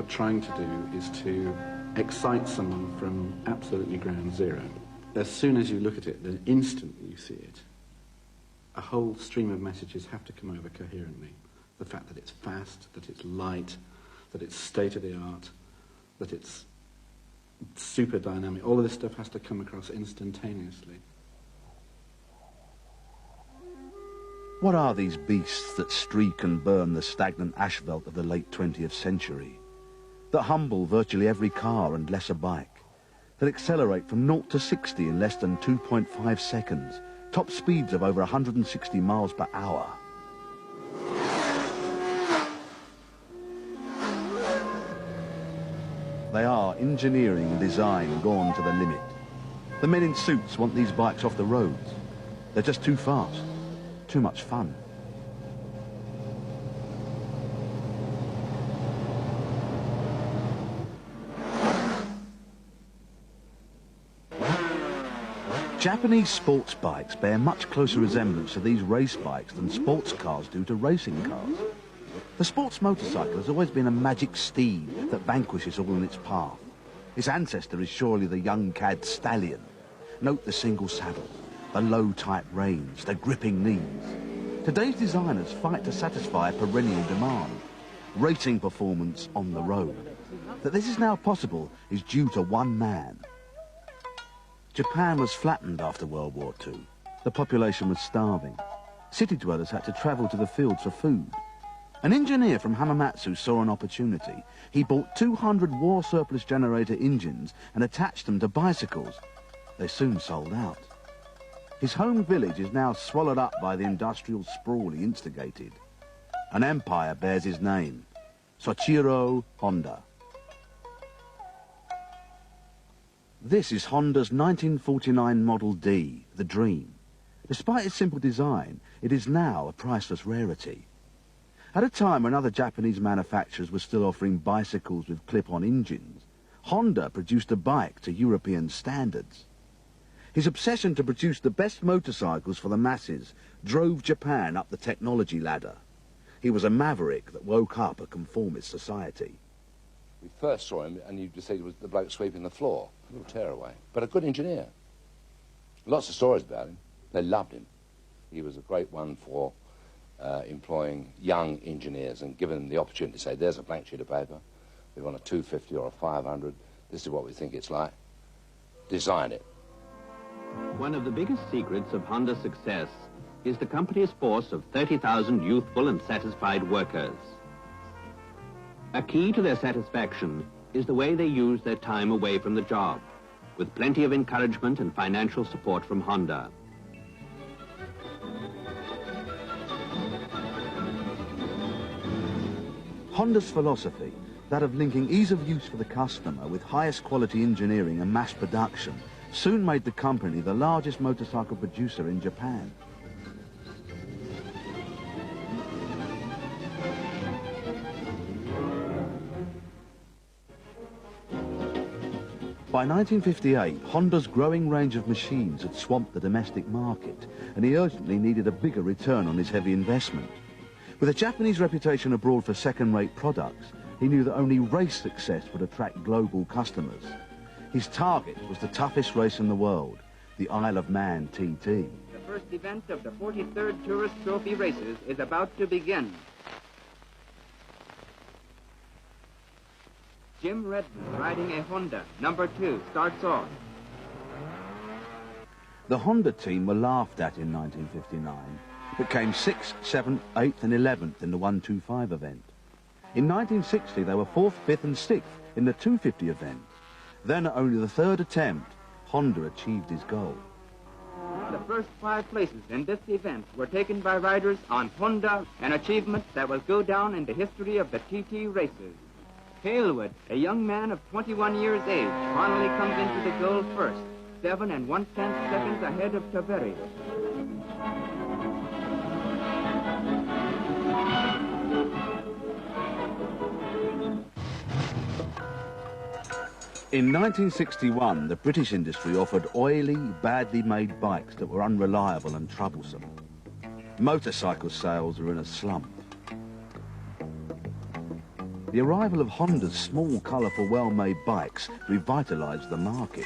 trying to do is to excite someone from absolutely ground zero. As soon as you look at it, the instant you see it, a whole stream of messages have to come over coherently. The fact that it's fast, that it's light, that it's state-of-the-art, that it's super dynamic, all of this stuff has to come across instantaneously. What are these beasts that streak and burn the stagnant asphalt of the late 20th century? That humble virtually every car and lesser bike? That accelerate from 0 to 60 in less than 2.5 seconds? Top speeds of over 160 miles per hour? They are engineering and design gone to the limit. The men in suits want these bikes off the roads. They're just too fast, too much fun. Japanese sports bikes bear much closer resemblance to these race bikes than sports cars do to racing cars. The sports motorcycle has always been a magic steed that vanquishes all in its path. Its ancestor is surely the young cad stallion. Note the single saddle, the low tight reins, the gripping knees. Today's designers fight to satisfy a perennial demand, racing performance on the road. That this is now possible is due to one man. Japan was flattened after World War II. The population was starving. City dwellers had to travel to the fields for food. An engineer from Hamamatsu saw an opportunity. He bought 200 war surplus generator engines and attached them to bicycles. They soon sold out. His home village is now swallowed up by the industrial sprawl he instigated. An empire bears his name, Soichiro Honda. This is Honda's 1949 Model D, the Dream. Despite its simple design, it is now a priceless rarity. At a time when other Japanese manufacturers were still offering bicycles with clip-on engines, Honda produced a bike to European standards. His obsession to produce the best motorcycles for the masses drove Japan up the technology ladder. He was a maverick that woke up a conformist society. We first saw him, and you just said it was the bloke sweeping the floor. A little tearaway, but a good engineer. Lots of stories about him. They loved him. He was a great one for employing young engineers and giving them the opportunity to say, there's a blank sheet of paper. We want a 250 or a 500. This is what we think it's like. Design it. One of the biggest secrets of Honda's success is the company's force of 30,000 youthful and satisfied workers. A key to their satisfaction is the way they use their time away from the job, with plenty of encouragement and financial support from Honda. Honda's philosophy, that of linking ease of use for the customer with highest quality engineering and mass production, soon made the company the largest motorcycle producer in Japan. By 1958, Honda's growing range of machines had swamped the domestic market, and he urgently needed a bigger return on his heavy investment. With a Japanese reputation abroad for second-rate products, he knew that only race success would attract global customers. His target was the toughest race in the world, the Isle of Man TT. The first event of the 43rd Tourist Trophy races is about to begin. Jim Redman, riding a Honda, number 2, starts off. The Honda team were laughed at in 1959, but came 6th, 7th, 8th and 11th in the 125 event. In 1960, they were 4th, 5th and 6th in the 250 event. Then, at only the third attempt, Honda achieved his goal. The first 5 places in this event were taken by riders on Honda, an achievement that will go down in the history of the TT races. Halewood, a young man of 21 years age, finally comes into the goal first, 7 1/10 seconds ahead of Taveri. In 1961, the British industry offered oily, badly made bikes that were unreliable and troublesome. Motorcycle sales were in a slump. The arrival of Honda's small, colourful, well-made bikes revitalised the market.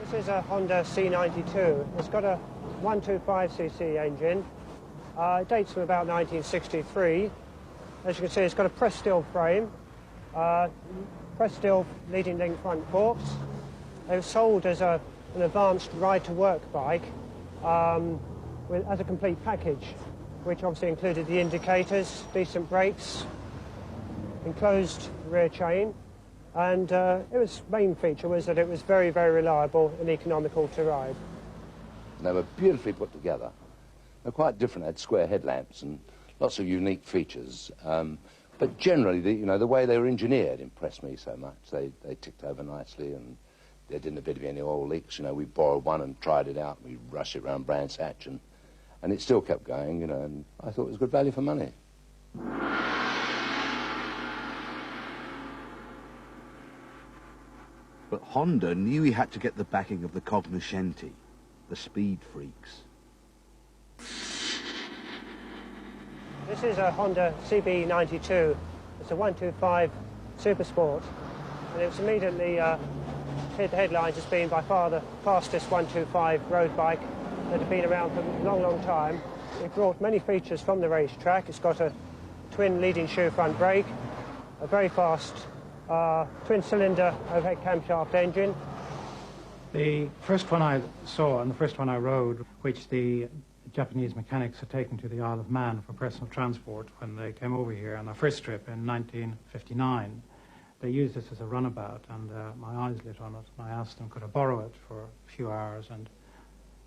This is a Honda C92. It's got a 125cc engine. It dates from about 1963. As you can see, it's got a pressed steel frame, pressed steel leading link front forks. They were sold as an advanced ride-to-work bike as a complete package, which obviously included the indicators, decent brakes, enclosed rear chain, and its main feature was that it was very, very reliable and economical to ride. They were beautifully put together. They're quite different. They had square headlamps and lots of unique features. But generally, the way they were engineered impressed me so much. They ticked over nicely, and there didn't appear to be any oil leaks. We borrowed one and tried it out. We rushed it around Brands Hatch, and it still kept going, and I thought it was good value for money. But Honda knew he had to get the backing of the cognoscenti, the speed freaks. This is a Honda CB92. It's a 125 Super Sport, and it was immediately hit the headlines as being by far the fastest 125 road bike that had been around for a long, long time. It brought many features from the racetrack. It's got a twin leading shoe front brake, a very fast twin-cylinder overhead camshaft engine. The first one I saw and the first one I rode, which the Japanese mechanics had taken to the Isle of Man for personal transport when they came over here on their first trip in 1959. They used this as a runabout, and my eyes lit on it. And I asked them, could I borrow it for a few hours, and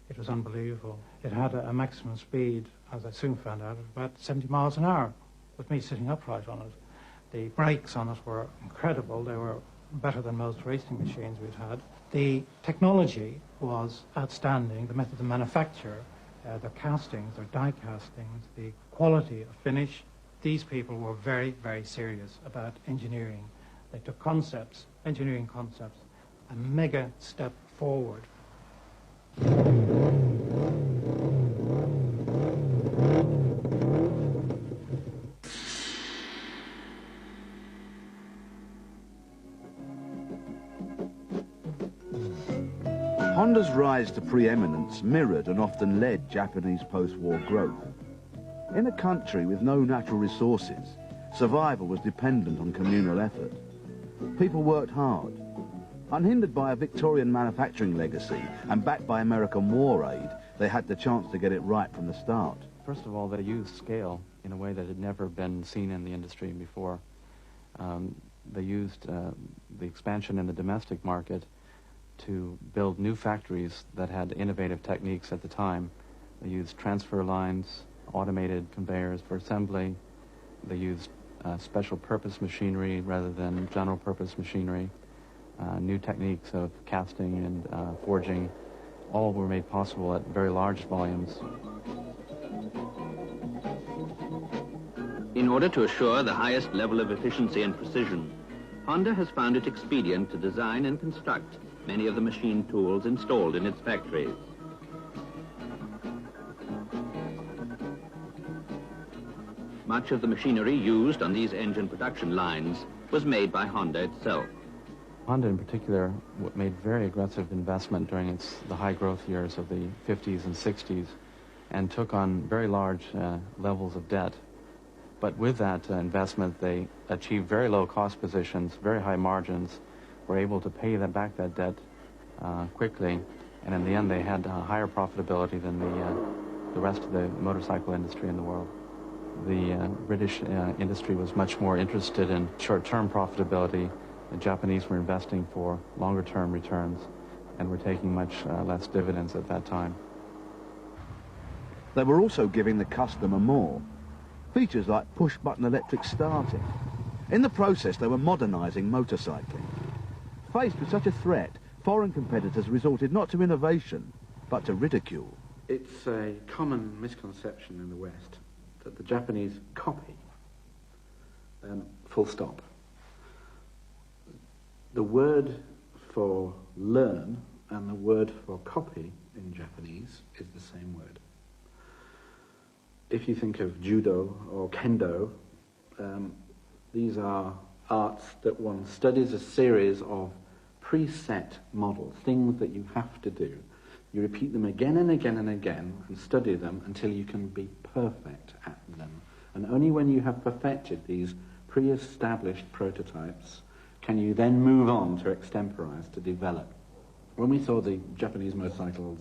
it was unbelievable. It had a maximum speed, as I soon found out, of about 70 miles an hour, with me sitting upright on it. The brakes on it were incredible. They were better than most racing machines we'd had. The technology was outstanding, the method of manufacture, their castings, their die castings, the quality of finish. These people were very, very serious about engineering. They took concepts, engineering concepts, a mega step forward. Honda's rise to preeminence mirrored and often led Japanese post-war growth. In a country with no natural resources, survival was dependent on communal effort. People worked hard. Unhindered by a Victorian manufacturing legacy and backed by American war aid, they had the chance to get it right from the start. First of all, they used scale in a way that had never been seen in the industry before. They used the expansion in the domestic market to build new factories that had innovative techniques at the time. They used transfer lines, automated conveyors for assembly. They used special purpose machinery rather than general purpose machinery. New techniques of casting and forging, all were made possible at very large volumes. In order to assure the highest level of efficiency and precision, Honda has found it expedient to design and construct many of the machine tools installed in its factories. Much of the machinery used on these engine production lines was made by Honda itself. Honda in particular made very aggressive investment during the high growth years of the 50s and 60s and took on very large levels of debt. But with that investment, they achieved very low cost positions, very high margins, were able to pay back that debt quickly, and in the end they had higher profitability than the rest of the motorcycle industry in the world. The British industry was much more interested in short-term profitability. The Japanese were investing for longer-term returns and were taking much less dividends at that time. They were also giving the customer more. Features like push-button electric starting. In the process, they were modernising motorcycling. Faced with such a threat, foreign competitors resorted not to innovation, but to ridicule. It's a common misconception in the West that the Japanese copy, full stop. The word for learn and the word for copy in Japanese is the same word. If you think of judo or kendo, these are arts that one studies a series of preset models, things that you have to do. You repeat them again and again and again and study them until you can be perfect at them. And only when you have perfected these pre-established prototypes can you then move on to extemporize, to develop. When we saw the Japanese motorcycles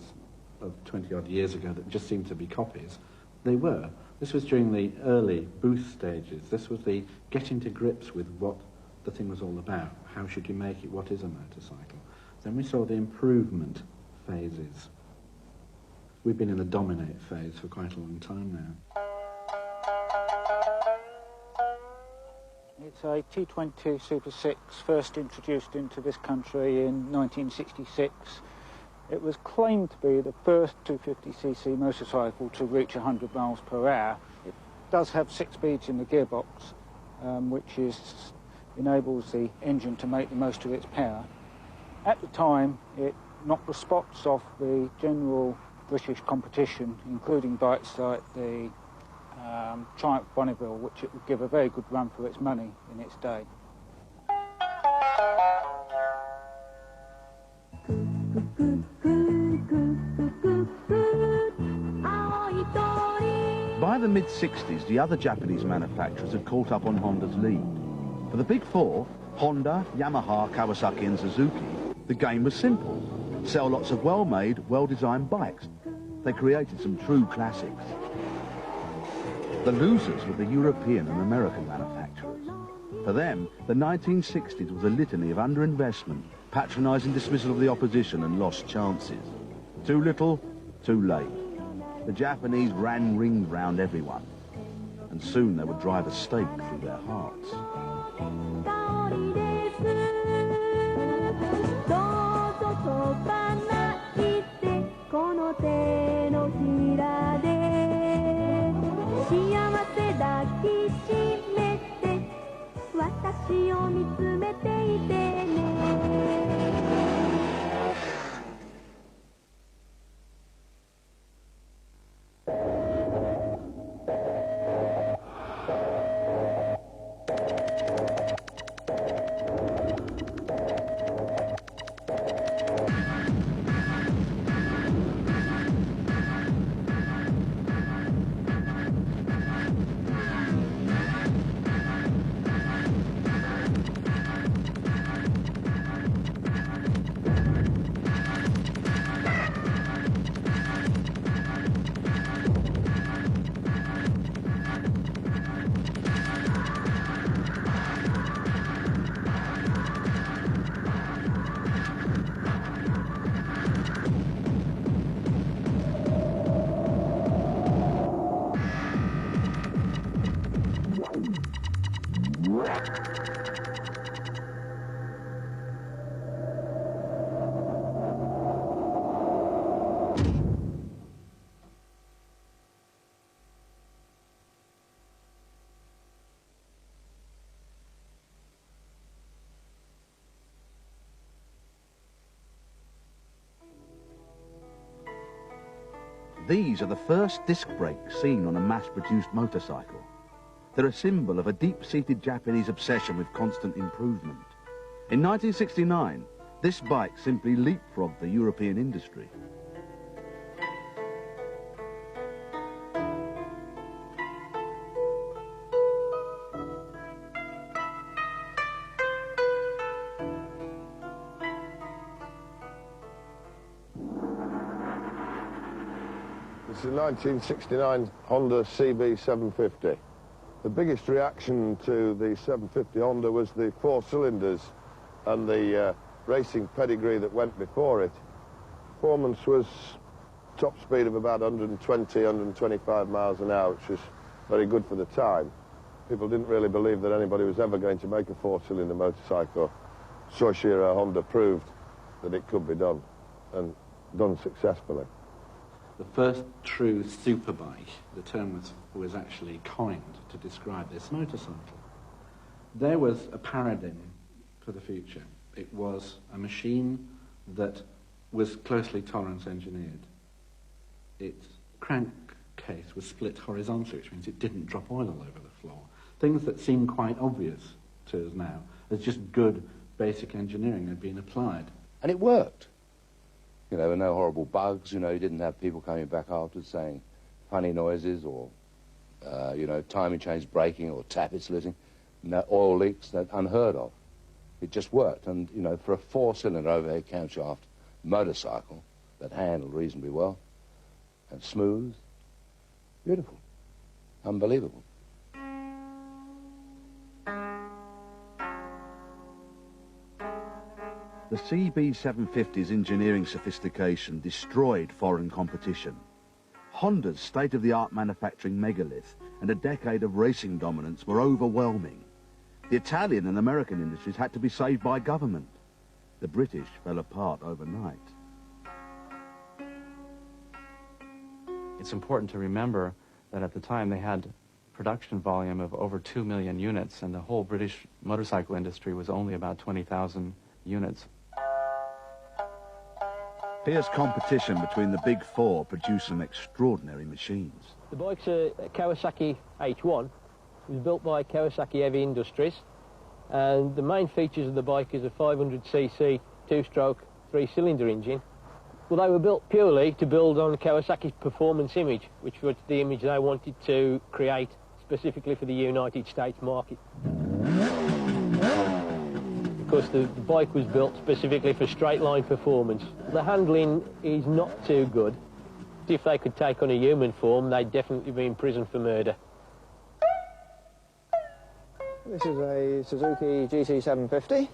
of 20-odd years ago that just seemed to be copies, they were. This was during the early booth stages. This was the getting to grips with what the thing was all about. How should you make it? What is a motorcycle? Then we saw the improvement phases. We've been in the dominate phase for quite a long time now. It's a T22 Super 6, first introduced into this country in 1966. It was claimed to be the first 250cc motorcycle to reach 100 miles per hour. It does have 6 speeds in the gearbox, which enables the engine to make the most of its power. At the time, it knocked the spots off the general British competition, including bikes like the Triumph Bonneville, which it would give a very good run for its money in its day. By the mid-60s, the other Japanese manufacturers had caught up on Honda's lead. For the big four, Honda, Yamaha, Kawasaki and Suzuki, the game was simple. Sell lots of well-made, well-designed bikes. They created some true classics. The losers were the European and American manufacturers. For them, the 1960s was a litany of underinvestment, patronising dismissal of the opposition and lost chances. Too little, too late. The Japanese ran rings round everyone, and soon they would drive a stake through their hearts. These are the first disc brakes seen on a mass-produced motorcycle. They're a symbol of a deep-seated Japanese obsession with constant improvement. In 1969, this bike simply leapfrogged the European industry. It's the 1969 Honda CB750. The biggest reaction to the 750 Honda was the 4 cylinders and the racing pedigree that went before it. Performance was top speed of about 120, 125 miles an hour, which was very good for the time. People didn't really believe that anybody was ever going to make a 4-cylinder motorcycle. Soichiro Honda proved that it could be done, and done successfully. The first true superbike, the term was actually coined to describe this motorcycle. There was a paradigm for the future. It was a machine that was closely tolerance engineered. Its crank case was split horizontally, which means it didn't drop oil all over the floor. Things that seem quite obvious to us now as just good basic engineering had been applied. And it worked. You know, there were no horrible bugs, you know, you didn't have people coming back afterwards saying funny noises or, you know, timing chains breaking or tappets lifting, no, oil leaks, that unheard of. It just worked. And, you know, for a 4-cylinder overhead camshaft motorcycle that handled reasonably well and smooth, beautiful, unbelievable. The CB750's engineering sophistication destroyed foreign competition. Honda's state-of-the-art manufacturing megalith and a decade of racing dominance were overwhelming. The Italian and American industries had to be saved by government. The British fell apart overnight. It's important to remember that at the time they had production volume of over 2 million units, and the whole British motorcycle industry was only about 20,000 units. Fierce competition between the big four produced some extraordinary machines. The bike's a Kawasaki H1. It was built by Kawasaki Heavy Industries, and the main features of the bike is a 500cc 2-stroke 3-cylinder engine. Well, they were built purely to build on Kawasaki's performance image, which was the image they wanted to create specifically for the United States market. Because the bike was built specifically for straight-line performance. The handling is not too good. If they could take on a human form, they'd definitely be in prison for murder. This is a Suzuki GT750,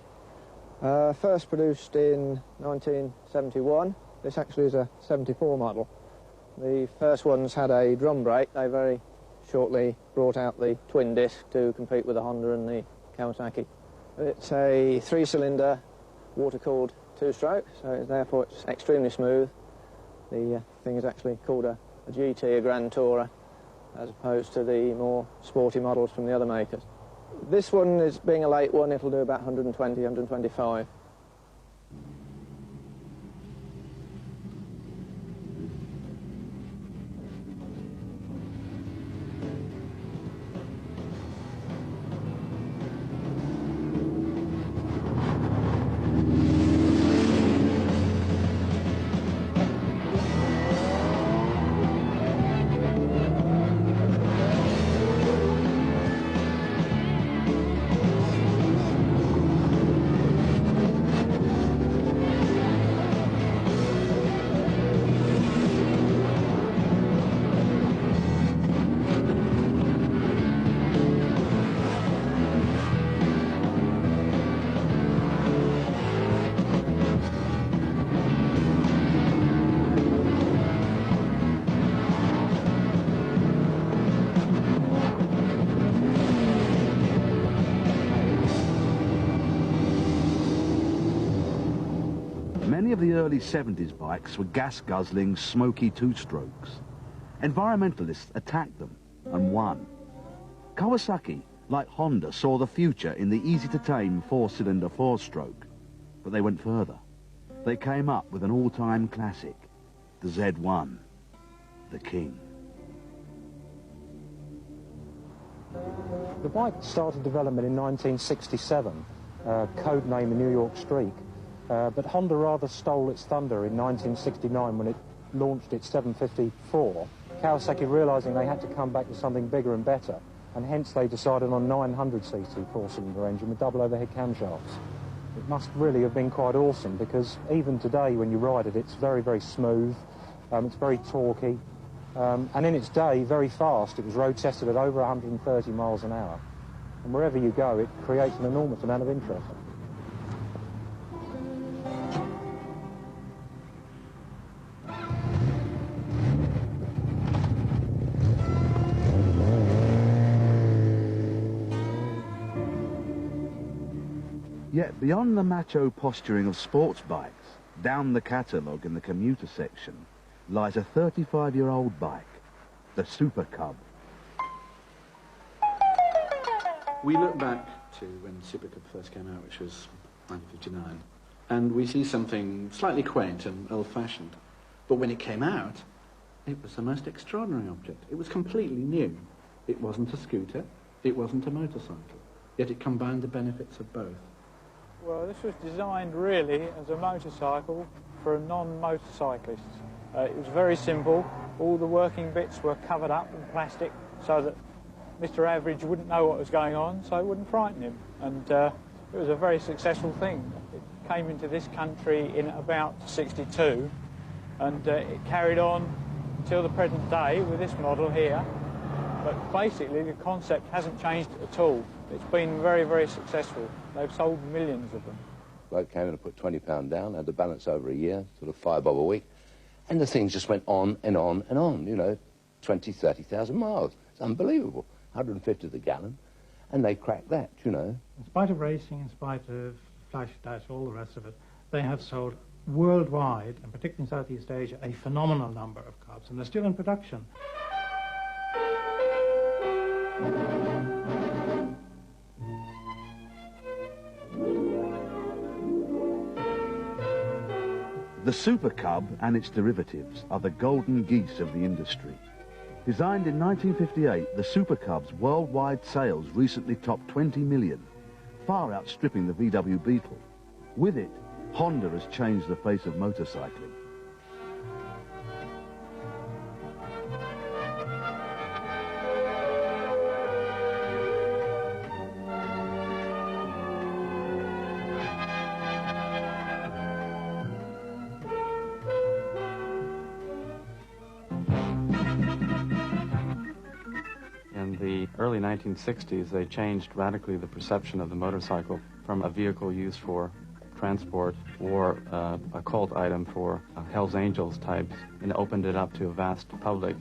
first produced in 1971. This actually is a 74 model. The first ones had a drum brake. They very shortly brought out the twin disc to compete with the Honda and the Kawasaki. It's a 3-cylinder water-cooled 2-stroke, so therefore it's extremely smooth. The thing is actually called a GT, a Grand Tourer, as opposed to the more sporty models from the other makers. This one is, being a late one, it'll do about 120, 125. Many of the early 70s bikes were gas-guzzling, smoky 2-strokes. Environmentalists attacked them and won. Kawasaki, like Honda, saw the future in the easy-to-tame 4-cylinder 4-stroke. But they went further. They came up with an all-time classic, the Z1, the king. The bike started development in 1967, codenamed the New York Streak. But Honda rather stole its thunder in 1969 when it launched its 754. Kawasaki, realising they had to come back to something bigger and better, and hence they decided on 900cc 4-cylinder engine with double overhead camshafts. It must really have been quite awesome, because even today when you ride it, it's very, very smooth, it's very torquey, and in its day, very fast. It was road tested at over 130 miles an hour. And wherever you go, it creates an enormous amount of interest. Yet beyond the macho posturing of sports bikes, down the catalogue in the commuter section, lies a 35-year-old bike, the Super Cub. We look back to when Super Cub first came out, which was 1959, and we see something slightly quaint and old-fashioned. But when it came out It was the most extraordinary object. It was completely new. It wasn't a scooter, it wasn't a motorcycle, yet it combined the benefits of both. Well, this was designed really as a motorcycle for a non-motorcyclist. It was very simple. All the working bits were covered up in plastic so that Mr. Average wouldn't know what was going on, so it wouldn't frighten him. And it was a very successful thing. It came into this country in about 62, and it carried on until the present day with this model here. But basically the concept hasn't changed at all. It's been very, very successful. They've sold millions of them. Bloke came in and put £20 down, had the balance over a year, sort of 5 bob a week, and the things just went on and on and on, you know, 20, 30,000 miles. It's unbelievable. 150 to the gallon, and they cracked that, you know. In spite of racing, in spite of flash dash, all the rest of it, they have sold worldwide, and particularly in Southeast Asia, a phenomenal number of cubs, and they're still in production. The Super Cub and its derivatives are the golden geese of the industry. Designed in 1958, the Super Cub's worldwide sales recently topped 20 million, far outstripping the VW Beetle. With it, Honda has changed the face of motorcycling. In the early 1960s, they changed radically the perception of the motorcycle from a vehicle used for transport or a cult item for Hell's Angels types, and opened it up to a vast public.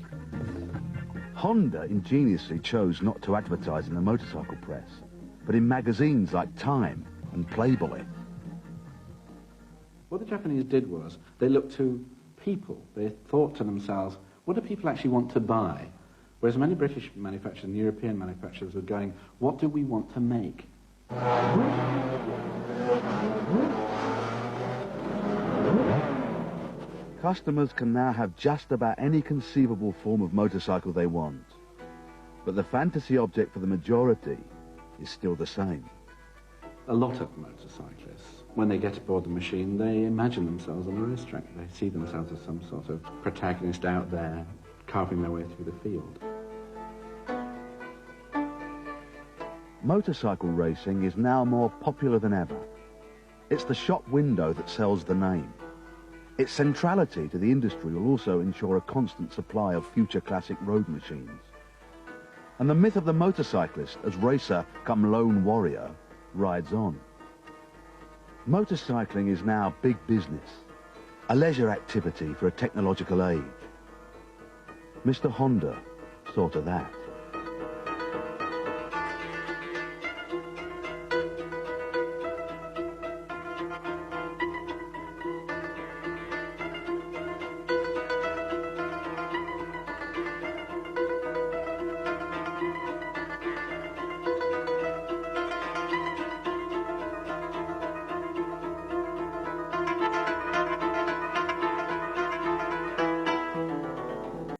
Honda ingeniously chose not to advertise in the motorcycle press, but in magazines like Time and Playboy. What the Japanese did was they looked to people. They thought to themselves, what do people actually want to buy? Whereas many British manufacturers and European manufacturers were going, what do we want to make? Customers can now have just about any conceivable form of motorcycle they want. But the fantasy object for the majority is still the same. A lot of motorcyclists, when they get aboard the machine, they imagine themselves on a racetrack. They see themselves as some sort of protagonist out there, carving their way through the field. Motorcycle racing is now more popular than ever. It's the shop window that sells the name. Its centrality to the industry will also ensure a constant supply of future classic road machines. And the myth of the motorcyclist as racer come lone warrior rides on. Motorcycling is now big business, a leisure activity for a technological age. Mr. Honda saw to that.